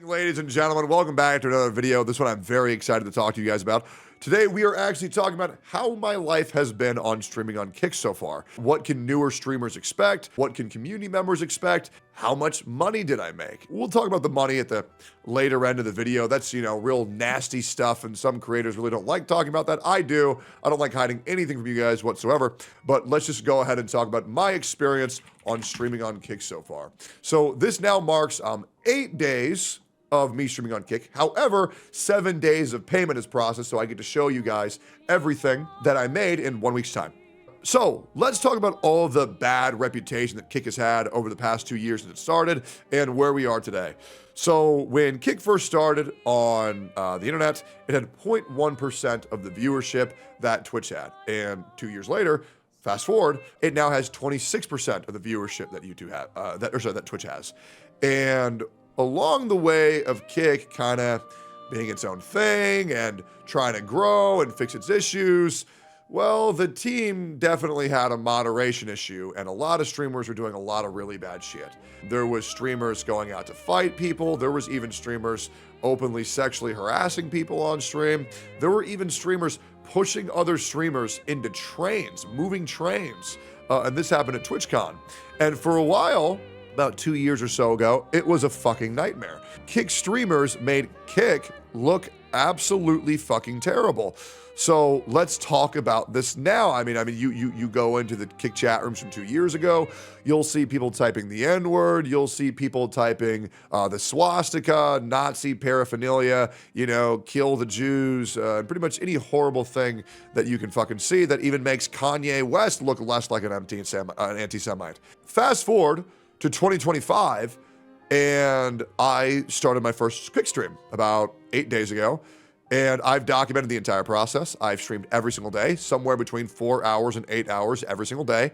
Ladies and gentlemen, welcome back to another video. This one I'm very excited to talk to you guys about. Today, we are actually talking about how my life has been on streaming on Kick so far. What can newer streamers expect? What can community members expect? How much money did I make? We'll talk about the money at the later end of the video. That's, real nasty stuff, and some creators really don't like talking about that. I do. I don't like hiding anything from you guys whatsoever, but let's just go ahead and talk about my experience on streaming on Kick so far. So this now marks 8 days of me streaming on Kick. However, 7 days of payment is processed, so I get to show you guys everything that I made in 1 week's time. So let's talk about all of the bad reputation that Kick has had over the past 2 years since it started and where we are today. So when Kick first started on the internet, it had 0.1% of the viewership that Twitch had. And 2 years later, fast forward, it now has 26% of the viewership that YouTube had, that Twitch has. And along the way of Kick kind of being its own thing and trying to grow and fix its issues, well, the team definitely had a moderation issue, and a lot of streamers were doing a lot of really bad shit. There was streamers going out to fight people. There was even streamers openly sexually harassing people on stream. There were even streamers pushing other streamers into trains, moving trains. And this happened at TwitchCon. And for a while, about 2 years or so ago, it was a fucking nightmare. Kick streamers made Kick look absolutely fucking terrible. So let's talk about this now. I mean, you go into the Kick chat rooms from 2 years ago, you'll see people typing the N-word, you'll see people typing the swastika, Nazi paraphernalia, kill the Jews, pretty much any horrible thing that you can fucking see that even makes Kanye West look less like an anti-Semite. Fast forward to 2025, and I started my first Kick stream about 8 days ago, and I've documented the entire process. I've streamed every single day, somewhere between 4 hours and 8 hours every single day,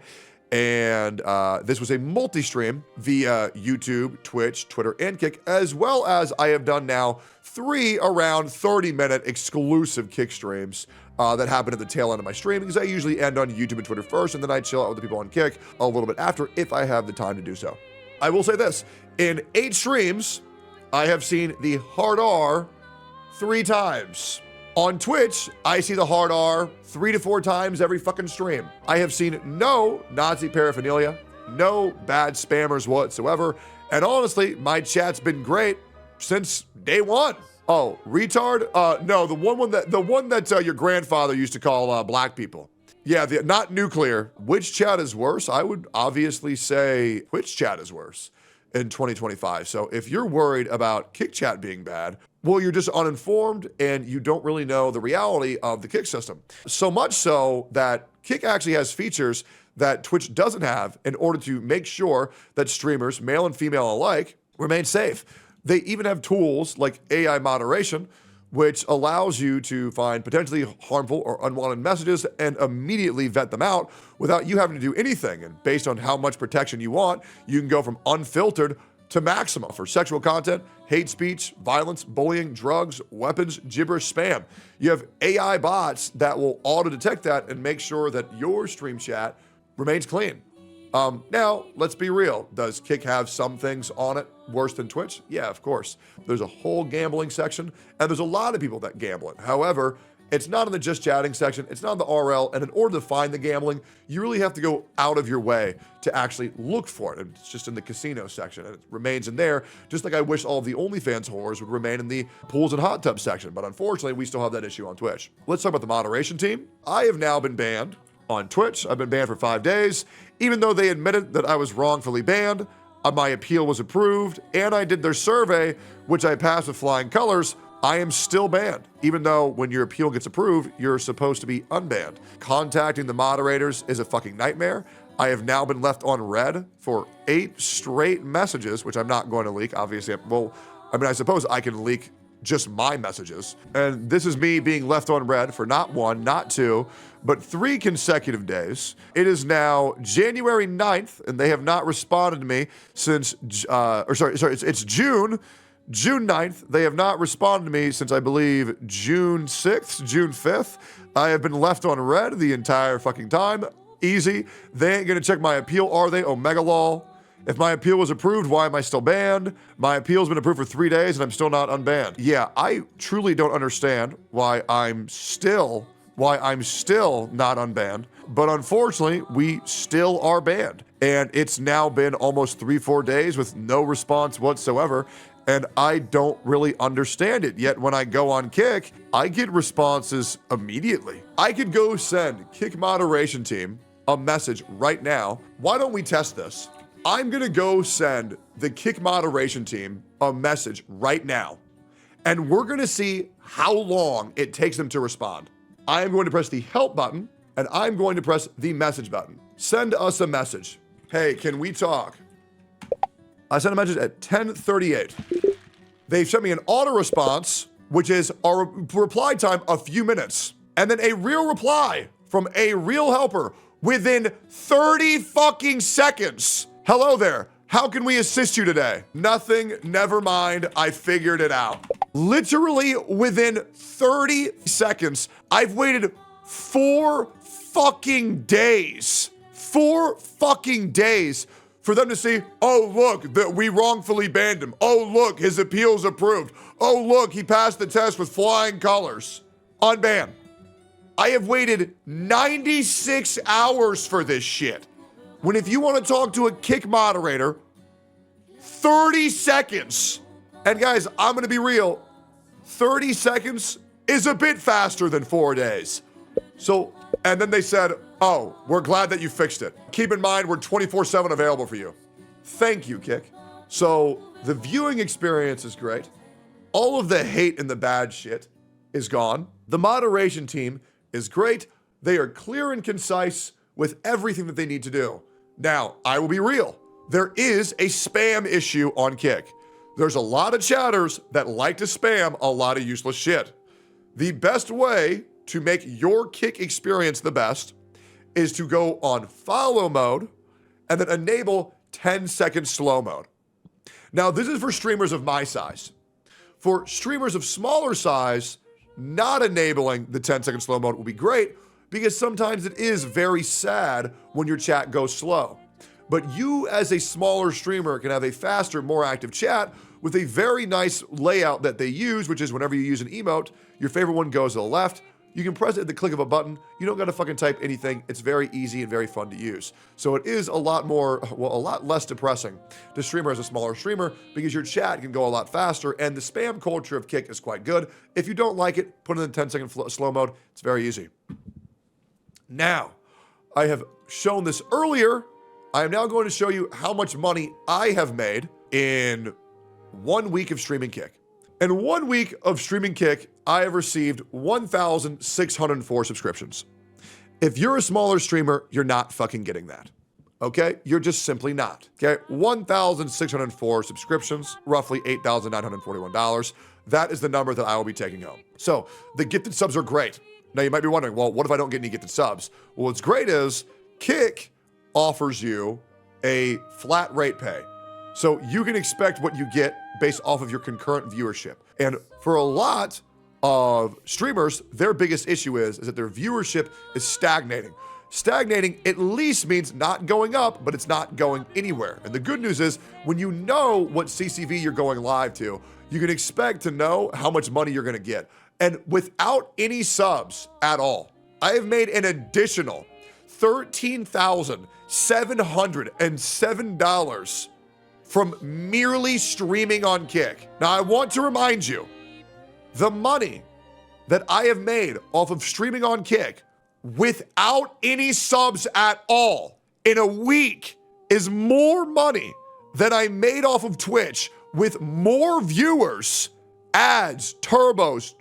and this was a multi-stream via YouTube, Twitch, Twitter, and Kick, as well as I have done now 3 around 30-minute exclusive Kick streams that happen at the tail end of my stream, because I usually end on YouTube and Twitter first, and then I chill out with the people on Kick a little bit after if I have the time to do so. I will say this, in 8 streams, I have seen the hard R 3 times. On Twitch, I see the hard R 3 to 4 times every fucking stream. I have seen no Nazi paraphernalia, no bad spammers whatsoever, and honestly, my chat's been great since day one. Oh, retard? No, the one that your grandfather used to call black people. Yeah, not nuclear. Which chat is worse? I would obviously say which chat is worse in 2025. So if you're worried about Kick chat being bad, well, you're just uninformed and you don't really know the reality of the Kick system. So much so that Kick actually has features that Twitch doesn't have in order to make sure that streamers, male and female alike, remain safe. They even have tools like AI moderation, which allows you to find potentially harmful or unwanted messages and immediately vet them out without you having to do anything. And based on how much protection you want, you can go from unfiltered to maximum for sexual content, hate speech, violence, bullying, drugs, weapons, gibberish, spam. You have AI bots that will auto-detect that and make sure that your stream chat remains clean. Now, let's be real. Does Kick have some things on it worse than Twitch? Yeah, of course. There's a whole gambling section, and there's a lot of people that gamble it. However, it's not in the just chatting section, it's not in the RL, and in order to find the gambling, you really have to go out of your way to actually look for it. It's just in the casino section, and it remains in there, just like I wish all of the OnlyFans whores would remain in the pools and hot tub section, but unfortunately, we still have that issue on Twitch. Let's talk about the moderation team. I have now been banned on Twitch. I've been banned for 5 days. Even though they admitted that I was wrongfully banned, my appeal was approved, and I did their survey, which I passed with flying colors, I am still banned. Even though when your appeal gets approved, you're supposed to be unbanned. Contacting the moderators is a fucking nightmare. I have now been left on red for 8 straight messages, which I'm not going to leak, obviously. I suppose I can leak just my messages. And this is me being left on red for not 1, not 2, but 3 consecutive days. It is now January 9th, and they have not responded to me since, it's June 9th. They have not responded to me since, I believe, June 6th, June 5th. I have been left on red the entire fucking time. Easy. They ain't gonna check my appeal, are they? Omega Law. If my appeal was approved, why am I still banned? My appeal's been approved for 3 days and I'm still not unbanned. Yeah, I truly don't understand why I'm still not unbanned. But unfortunately, we still are banned. And it's now been almost 3-4 days with no response whatsoever. And I don't really understand it. Yet when I go on Kick, I get responses immediately. I could go send Kick moderation team a message right now. Why don't we test this? I'm gonna go send the Kick moderation team a message right now. And we're gonna see how long it takes them to respond. I am going to press the help button and I'm going to press the message button. Send us a message. Hey, can we talk? I sent a message at 10:38. They've sent me an auto response, which is a reply time a few minutes, and then a real reply from a real helper within 30 fucking seconds. Hello there. How can we assist you today? Nothing, never mind. I figured it out. Literally within 30 seconds, I've waited 4 fucking days. 4 fucking days for them to see, oh, look, that we wrongfully banned him. Oh, look, his appeal's approved. Oh, look, he passed the test with flying colors. Unbanned. I have waited 96 hours for this shit. When if you want to talk to a Kick moderator, 30 seconds. And guys, I'm going to be real. 30 seconds is a bit faster than 4 days. So, and then they said, oh, we're glad that you fixed it. Keep in mind, we're 24/7 available for you. Thank you, Kick. So the viewing experience is great. All of the hate and the bad shit is gone. The moderation team is great. They are clear and concise with everything that they need to do. Now, I will be real. There is a spam issue on Kick. There's a lot of chatters that like to spam a lot of useless shit. The best way to make your Kick experience the best is to go on follow mode and then enable 10-second slow mode. Now, this is for streamers of my size. For streamers of smaller size, not enabling the 10-second slow mode will be great because sometimes it is very sad when your chat goes slow. But you as a smaller streamer can have a faster, more active chat with a very nice layout that they use, which is whenever you use an emote, your favorite one goes to the left. You can press it at the click of a button. You don't gotta fucking type anything. It's very easy and very fun to use. So it is a lot less depressing to streamer as a smaller streamer because your chat can go a lot faster and the spam culture of Kick is quite good. If you don't like it, put it in the 10-second slow mode. It's very easy. Now, I have shown this earlier. I am now going to show you how much money I have made in 1 week of streaming Kick. In 1 week of streaming Kick, I have received 1,604 subscriptions. If you're a smaller streamer, you're not fucking getting that. Okay? You're just simply not. Okay? 1,604 subscriptions, roughly $8,941. That is the number that I will be taking home. So the gifted subs are great. Now you might be wondering, well, what if I don't get any gifted subs? Well, what's great is Kick offers you a flat rate pay. So you can expect what you get based off of your concurrent viewership. And for a lot of streamers, their biggest issue is that their viewership is stagnating. Stagnating at least means not going up, but it's not going anywhere. And the good news is when you know what CCV you're going live to, you can expect to know how much money you're gonna get. And without any subs at all, I have made an additional $13,707 from merely streaming on Kick. Now, I want to remind you, the money that I have made off of streaming on Kick without any subs at all in a week is more money than I made off of Twitch with more viewers, ads, turbos,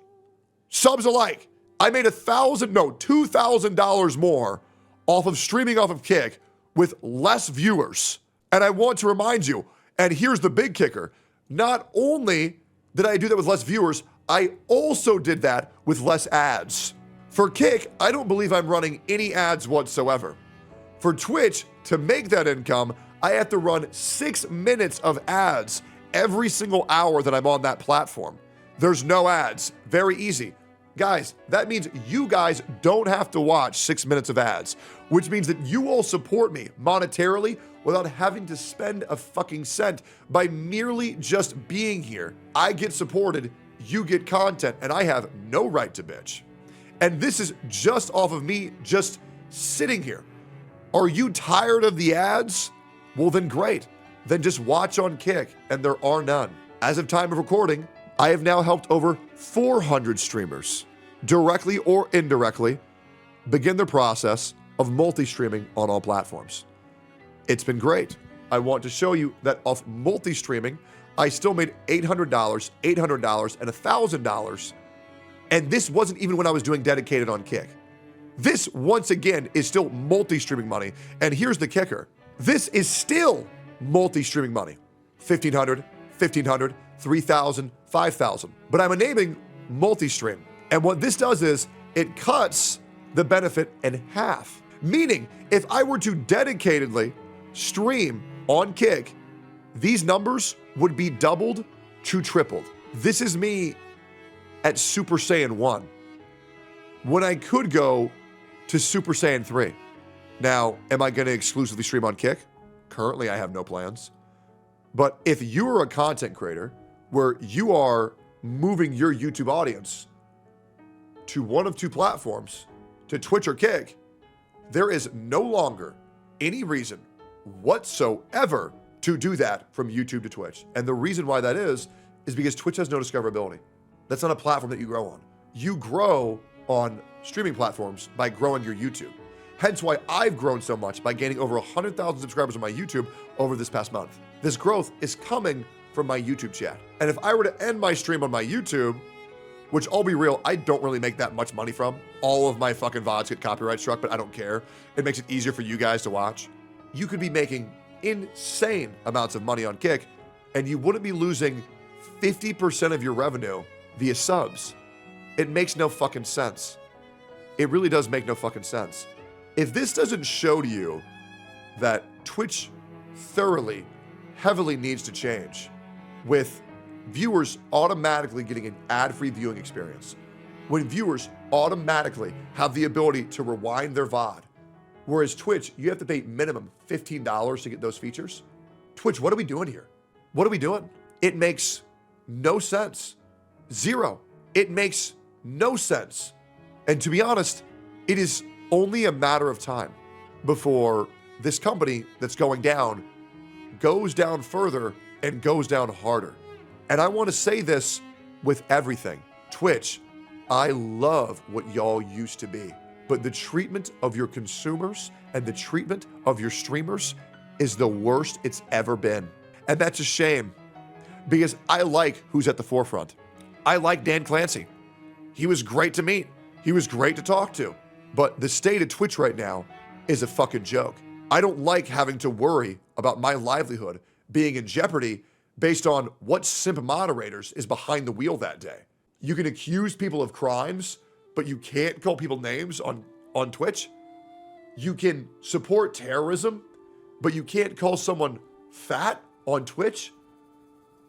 subs alike. I made $2,000 more off of streaming off of Kick with less viewers. And I want to remind you, and here's the big kicker, not only did I do that with less viewers, I also did that with less ads. For Kick, I don't believe I'm running any ads whatsoever. For Twitch, to make that income, I have to run 6 minutes of ads every single hour that I'm on that platform. There's no ads, very easy. Guys, that means you guys don't have to watch 6 minutes of ads, which means that you all support me monetarily without having to spend a fucking cent by merely just being here. I get supported, you get content, and I have no right to bitch. And this is just off of me just sitting here. Are you tired of the ads? Well, then great. Then just watch on Kick, and there are none. As of time of recording, I have now helped over 400 streamers, directly or indirectly, begin the process of multi-streaming on all platforms. It's been great. I want to show you that off multi-streaming, I still made $800, $800, and $1,000. And this wasn't even when I was doing dedicated on Kick. This, once again, is still multi-streaming money. And here's the kicker. This is still multi-streaming money. $1,500, $1,500, $3,000, $5,000. But I'm enabling multi-stream. And what this does is it cuts the benefit in half. Meaning, if I were to dedicatedly stream on Kick, these numbers would be doubled to tripled. This is me at Super Saiyan 1, when I could go to Super Saiyan 3. Now, am I gonna exclusively stream on Kick? Currently, I have no plans. But if you're a content creator where you are moving your YouTube audience to one of two platforms, to Twitch or Kick, there is no longer any reason whatsoever to do that from YouTube to Twitch. And the reason why that is because Twitch has no discoverability. That's not a platform that you grow on. You grow on streaming platforms by growing your YouTube. Hence why I've grown so much by gaining over 100,000 subscribers on my YouTube over this past month. This growth is coming from my YouTube chat. And if I were to end my stream on my YouTube, which I'll be real, I don't really make that much money from. All of my fucking VODs get copyright struck, but I don't care. It makes it easier for you guys to watch. You could be making insane amounts of money on Kick, and you wouldn't be losing 50% of your revenue via subs. It makes no fucking sense. It really does make no fucking sense. If this doesn't show to you that Twitch thoroughly, heavily needs to change, with viewers automatically getting an ad-free viewing experience, when viewers automatically have the ability to rewind their VOD, whereas Twitch, you have to pay minimum $15 to get those features. Twitch, what are we doing here? What are we doing? It makes no sense. Zero. It makes no sense. And to be honest, it is only a matter of time before this company that's going down goes down further and goes down harder. And I want to say this with everything. Twitch, I love what y'all used to be, but the treatment of your consumers and the treatment of your streamers is the worst it's ever been. And that's a shame, because I like who's at the forefront. I like Dan Clancy. He was great to meet. He was great to talk to. But the state of Twitch right now is a fucking joke. I don't like having to worry about my livelihood being in jeopardy based on what simp moderators is behind the wheel that day. You can accuse people of crimes, but you can't call people names on Twitch. You can support terrorism, but you can't call someone fat on Twitch.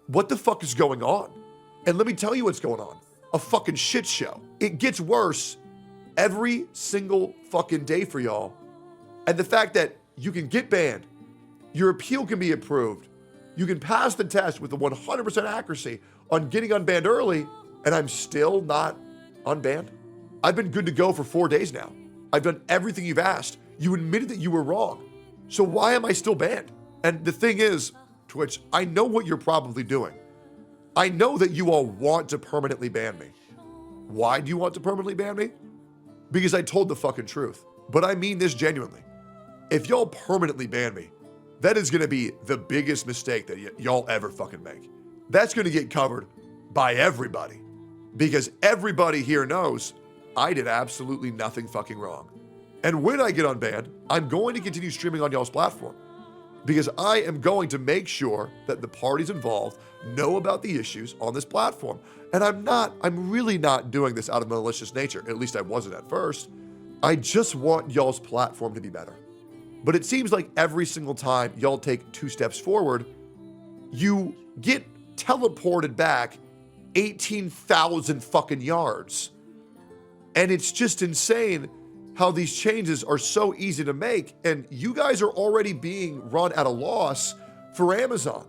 What the fuck is going on? And let me tell you what's going on. A fucking shit show. It gets worse every single fucking day for y'all. And the fact that you can get banned, your appeal can be approved, you can pass the test with a 100% accuracy on getting unbanned early, and I'm still not unbanned. I've been good to go for 4 days now. I've done everything you've asked. You admitted that you were wrong. So why am I still banned? And the thing is, Twitch, I know what you're probably doing. I know that you all want to permanently ban me. Why do you want to permanently ban me? Because I told the fucking truth. But I mean this genuinely. If y'all permanently ban me, that is gonna be the biggest mistake that y'all ever fucking make. That's gonna get covered by everybody. Because everybody here knows I did absolutely nothing fucking wrong. And when I get unbanned, I'm going to continue streaming on y'all's platform. Because I am going to make sure that the parties involved know about the issues on this platform. And I'm really not doing this out of malicious nature. At least I wasn't at first. I just want y'all's platform to be better. But it seems like every single time y'all take 2 steps forward, you get teleported back 18,000 fucking yards. And it's just insane how these changes are so easy to make, and you guys are already being run at a loss for Amazon.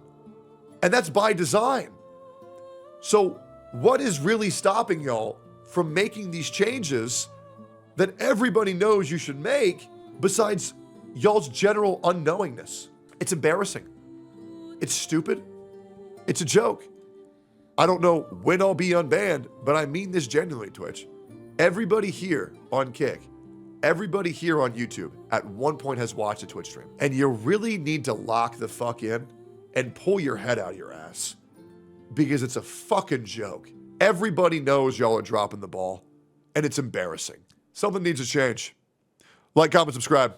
And that's by design. So what is really stopping y'all from making these changes that everybody knows you should make besides y'all's general unknowingness? It's embarrassing. It's stupid. It's a joke. I don't know when I'll be unbanned, but I mean this genuinely, Twitch. Everybody here on Kick, everybody here on YouTube at one point has watched a Twitch stream. And you really need to lock the fuck in and pull your head out of your ass, because it's a fucking joke. Everybody knows y'all are dropping the ball, and it's embarrassing. Something needs to change. Like, comment, subscribe.